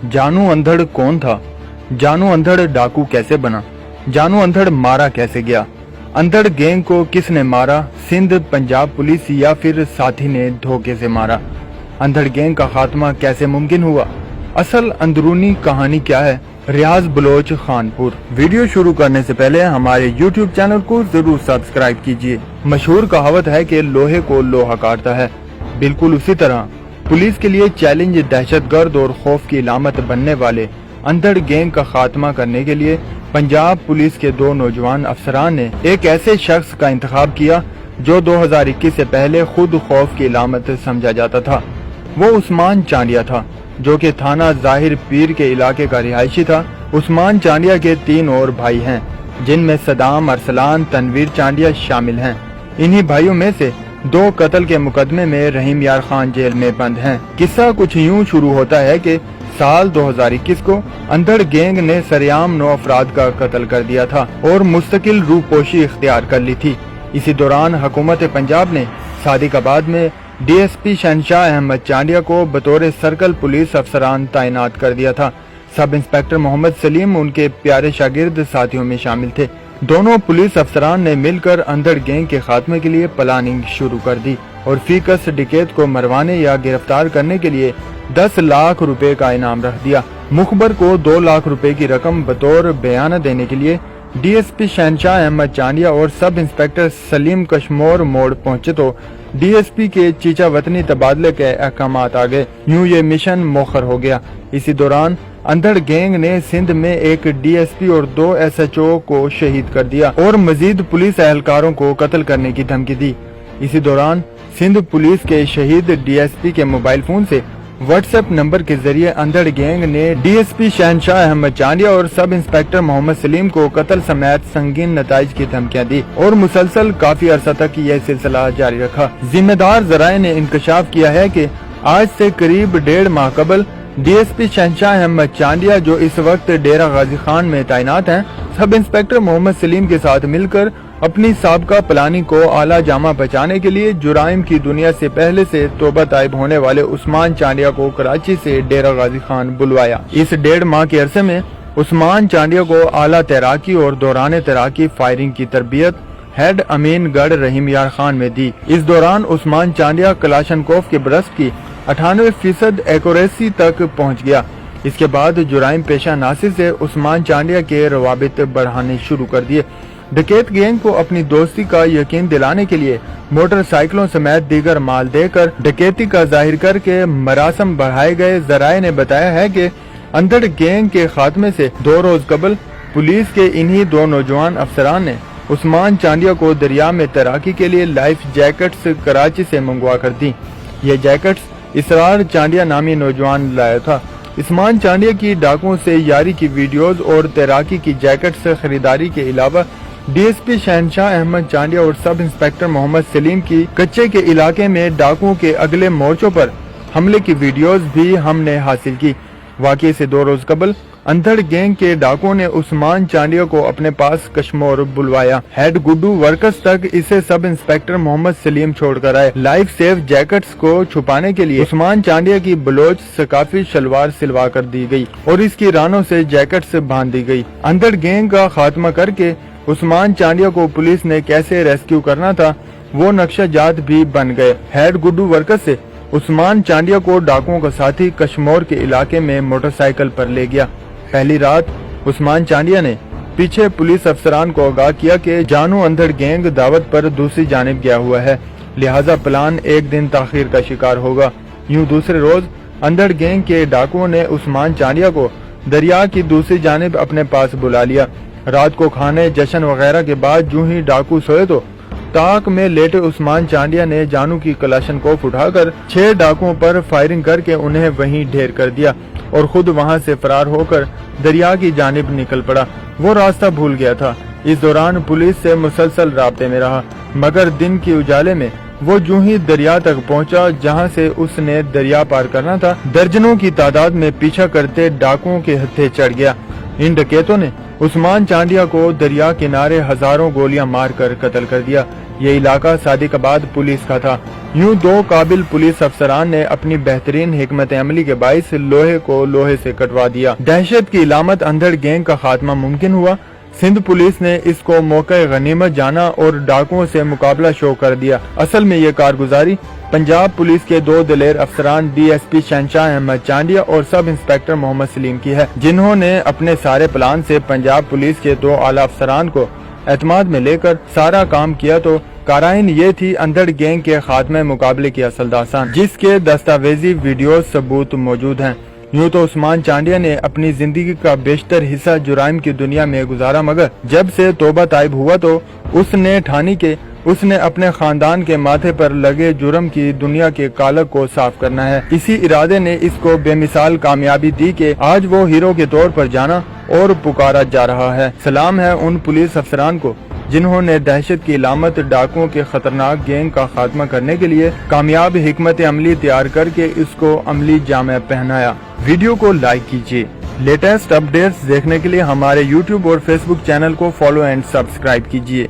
जानू अंधड़ कौन था? जानू अंधड़ डाकू कैसे बना? जानू अंधड़ मारा कैसे गया? अंधड़ गैंग को किसने मारा? सिंध पंजाब पुलिस या फिर साथी ने धोखे से मारा? अंधड़ गैंग का खात्मा कैसे मुमकिन हुआ? असल अंदरूनी कहानी क्या है? रियाज बलोच खानपुर। वीडियो शुरू करने से पहले हमारे YouTube चैनल को जरूर सब्सक्राइब कीजिए। मशहूर कहावत है कि लोहे को लोहा काटता है, बिल्कुल उसी तरह पुलिस के लिए चैलेंज दहशतगर्द और खौफ की इलामत बनने वाले अंधड़ गैंग का खात्मा करने के लिए पंजाब पुलिस के दो नौजवान अफसरान ने एक ऐसे शख्स का इंतखाब किया जो 2021 से पहले खुद खौफ की इलामत समझा जाता था। वो उस्मान चांडिया था, जो कि थाना जाहिर पीर के इलाके का रिहायशी था। उस्मान चांडिया के 3 और भाई हैं, जिनमें सदाम, अरसलान, तनवीर चांडिया शामिल हैं। इन्हीं भाइयों में से 2 कत्ल के मुकदमे में रहीम यार खान जेल में बंद हैं। किस्सा कुछ यूं शुरू होता है कि साल 2021 को अंधड़ गैंग ने सरेआम 9 अफराद का कत्ल कर दिया था और मुस्तकिल रूपोशी इख्तियार कर ली थी। इसी दौरान हुकूमत पंजाब ने सादिकाबाद में DSP शहनशाह अहमद चांडिया को बतौर सर्कल पुलिस अफसरान तैनात कर दिया था। सब इंस्पेक्टर मोहम्मद सलीम उनके प्यारे शागिर्द साथियों में शामिल थे। दोनों पुलिस अफसरान ने मिलकर अंधड़ गैंग के खात्मे के लिए प्लानिंग शुरू कर दी और फीकस डिकैत को मरवाने या गिरफ्तार करने के लिए 10 लाख रुपए का इनाम रख दिया। मुखबर को 2 लाख रुपए की रकम बतौर बयाना देने के लिए DSP शहनशाह अहमद चांडिया और सब इंस्पेक्टर सलीम कश्मोर मोड़ पहुंचे तो DSP के चीचा वतनी तबादले के अहकाम आ गए। यूं ये मिशन मोखर हो गया। इसी दौरान अंधड़ गैंग ने सिंध में एक DSP और 2 SHO को शहीद कर दिया और मजीद पुलिस एहलकारों को कत्ल करने की धमकी दी। इसी दौरान सिंध पुलिस के शहीद DSP के मोबाइल फोन से WhatsApp नंबर के जरिए अंधड़ गैंग ने DSP शहनशाह अहमद चांडिया और सब इंस्पेक्टर मोहम्मद सलीम को कत्ल समेत संगीन नताइज की धमकियां दी और मुसलसल काफी अरसा तक यह सिलसिला जारी रखा। जिम्मेदार जराये ने इंकशाफ किया है कि आज से करीब 1.5 माह कबल DSP शहनशाह अहमद चांडिया, जो इस वक्त डेरा गाजी खान में तैनात हैं, सब इंस्पेक्टर मोहम्मद सलीम के साथ मिलकर अपनी साबका प्लानिंग को आला जामा बचाने के लिए जुराइम की दुनिया से पहले से तौबा ताइब होने वाले उस्मान चांडिया को कराची से डेरा गाजी खान बुलवाया। इस 1.5 माह के अरसे में उस्मान चांडिया को आला तैराकी और दौरान तैराकी फायरिंग की तरबियत हेड अमीनगढ़ रहीम यार खान में दी। इस दौरान उस्मान चांडिया कलाशनकोफ के ब्रस्ट की 98% एक्यूरेसी तक पहुंच गया। इसके बाद जुराइम पेशा नासिर से उस्मान चांडिया के रवाबित बढ़ाने शुरू कर दिए। डकैत गैंग को अपनी दोस्ती का यकीन दिलाने के लिए मोटरसाइकिलों समेत दीगर माल देकर डकैती का जाहिर करके मरासम बढ़ाए गए। जराये ने बताया है कि अंधड़ गैंग के खात्मे से 2 रोज कबल पुलिस के इन्हीं 2 नौजवान अफसरान ने उस्मान चांडिया को दरिया में तैराकी के लिए लाइफ जैकेट्स कराची से मंगवा कर दी। ये जैकेट्स इसरार चांडिया नामी नौजवान लाया था। उस्मान चांडिया की डाकुओं से यारी की वीडियोस और तैराकी की जैकेट्स खरीदारी के अलावा DSP शहनशाह अहमद चांडिया और सब इंस्पेक्टर मोहम्मद सलीम की कच्चे के इलाके में डाकुओं के अगले मोर्चों पर हमले की वीडियोस भी हमने हासिल की। वाकई से 2 रोज कबल अंधड़ गैंग के डाकुओं ने उस्मान चांडिया को अपने पास कश्मोर बुलवाया। हेड गुड्डू वर्कर्स तक इसे सब इंस्पेक्टर मोहम्मद सलीम छोड़कर आए। लाइफ सेफ जैकेट्स को छुपाने के लिए उस्मान चांडिया की बलोच सकाफी शलवार सिलवा कर दी गई और इसकी रानों से जैकेट्स बांध दी गई। अंधड़ गैंग का खात्मा करके उस्मान चांडिया को पुलिस ने कैसे रेस्क्यू करना था, वो नक्शा जात भी बन गए। हेड गुड्डू वर्कर्स से उस्मान चांडिया को डाकुओं का साथी कश्मोर के इलाके में मोटरसाइकिल पर ले गया। पहली रात उस्मान चांडिया ने पीछे पुलिस अफसरान को आगाह किया कि जानू अंधड़ गैंग दावत पर दूसरी जानिब गया हुआ है, लिहाजा प्लान 1 दिन ताखीर का शिकार होगा। यूं दूसरे रोज अंधड़ गैंग के डाकुओं ने उस्मान चांडिया को दरिया की दूसरी जानिब अपने पास बुला लिया। रात को खाने, जश्न वगैरह के बाद जूं ही डाकू सोए तो ताक में लेटे उस्मान चांडिया ने जानू की कलाशनकोफ उठाकर 6 डाकुओं पर फायरिंग करके उन्हें वहीं ढेर कर दिया और खुद वहां से फरार होकर दरिया की जानिब निकल पड़ा। वो रास्ता भूल गया था। इस दौरान पुलिस से मुसलसल राब्ते में रहा, मगर दिन के उजाले में वो जूं ही दरिया तक पहुंचा जहां से उसने दरिया पार करना था, दर्जनों की तादाद में पीछा करते डाकुओं के हत्थे चढ़ गया। इन डकैतों ने उस्मान चांडिया को दरिया किनारे हजारों गोलियां मारकर कत्ल कर दिया। ये इलाका सादिकाबाद पुलिस का था। यूं दो काबिल पुलिस अफसरान ने अपनी बेहतरीन हिकमत अमली के बाइस लोहे को लोहे से कटवा दिया। दहशत की इलामत अंधड़ गैंग का खात्मा मुमकिन हुआ। सिंध पुलिस ने इसको मौके गनीमत जाना और डाकुओं से मुकाबला शो कर दिया। असल में ये कारगुजारी पंजाब पुलिस के दो दिलेर अफसरान DSP शहनशाह अहमद चांडिया और सब इंस्पेक्टर मोहम्मद सलीम की है, जिन्होंने अपने सारे प्लान से पंजाब पुलिस के दो आला अफसरान को एतमाद में लेकर सारा काम किया। तो काराइन ये थी अंधड़ गैंग के खात्मे मुकाबले की असल दास्तान, जिसके दस्तावेजी वीडियो सबूत मौजूद हैं। यूं तो उस्मान चांडिया ने अपनी जिंदगी का बेशतर हिस्सा जुराइम की दुनिया में गुजारा, मगर जब से तौबा ताइब हुआ तो उसने ठानी के उसने अपने खानदान के माथे पर लगे जुर्म की दुनिया के कालक को साफ करना है। इसी इरादे ने इसको बेमिसाल कामयाबी दी कि आज वो हीरो के तौर पर जाना और पुकारा जा रहा है। सलाम है उन पुलिस अफसरान को जिन्होंने दहशत की इलामत डाकुओं के खतरनाक गैंग का खात्मा करने के लिए कामयाब हिकमत अमली तैयार करके इसको अमली जामे पहनाया। वीडियो को लाइक कीजिए। लेटेस्ट अपडेट्स देखने के लिए हमारे YouTube और Facebook चैनल को फॉलो एंड सब्सक्राइब कीजिए।